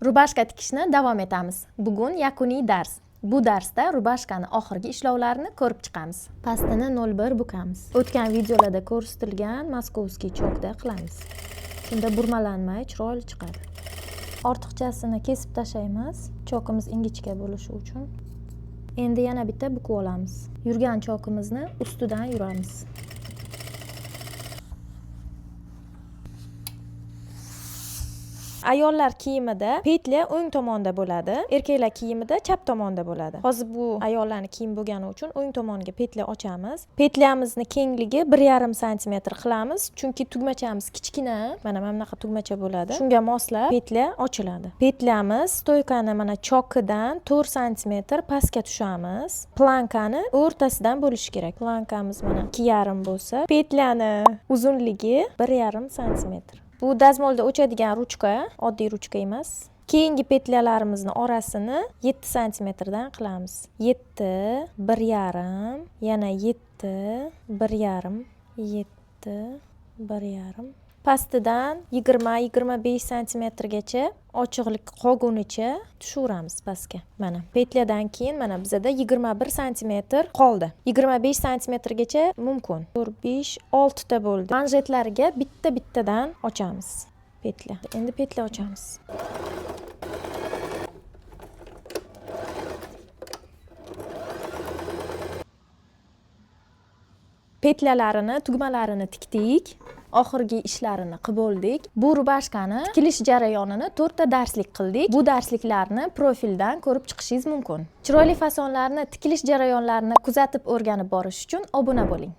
Rubashka tikishni davom etamiz. Bugun yakuniy dars. Bu darsda rubashkani oxirgi ishlovlarini ko'rib chiqamiz. Pastini 0,1 bukamiz. O'tgan videolarda ko'rsatilgan maskovskiy chokda qilamiz. Shunda burmalanmay chiroyli chiqadi. Ortiqchasini kesib tashlaymiz, chokimiz ingichka bo'lishi uchun. Endi yana bitta bukib olamiz. Yurgan chokimizni ustidan yuramiz. Ayollar kiyimida petля o'ng tomonda bo'ladi, erkaklar kiyimida chap tomonda bo'ladi. Hozir bu ayollarning kiyimi bo'lgani uchun o'ng tomonga petля ochamiz. Petlyamizni kengligi 1,5 sm qilamiz, chunki tugmachamiz kichkina, mana bunaqa tugmacha bo'ladi. Shunga moslab petля ochiladi. Petlyamiz stoykani mana chokidan 4 sm pastga tushamiz. Plankani o'rtasidan bo'lish kerak. Plankamiz mana 2,5 bo'lsa, petlyani uzunligi 1,5 sm. Bu dazmolda o'chadigan ruchka, oddiy ruchka emas. Keyingi petlyalarimizning orasini 7 sm dan qilamiz. 7, 1,5, yana 7, 1,5, 7, 1,5. Pastidan 20-25 sm gacha ochiqlik qolgunicha tushiramiz pastga. Mana petladan keyin mana bizada 21 sm qoldi. 25 sm gacha mumkin. 4, 5, 6 ta bo'ldi. Manjetlariga bitta-bittadan ochamiz petla. Endi petla ochamiz. Petlalarini, tugmalarini tikdik. Oxirgi ishlarini qilib bo'ldik. Bu rubashkani tikilish jarayonini 4 ta darslik qildik. Bu darsliklarni profildan ko'rib chiqishingiz mumkin. Chiroyli fasonlarni, tikilish jarayonlarini kuzatib o'rganib borish uchun obuna bo'ling.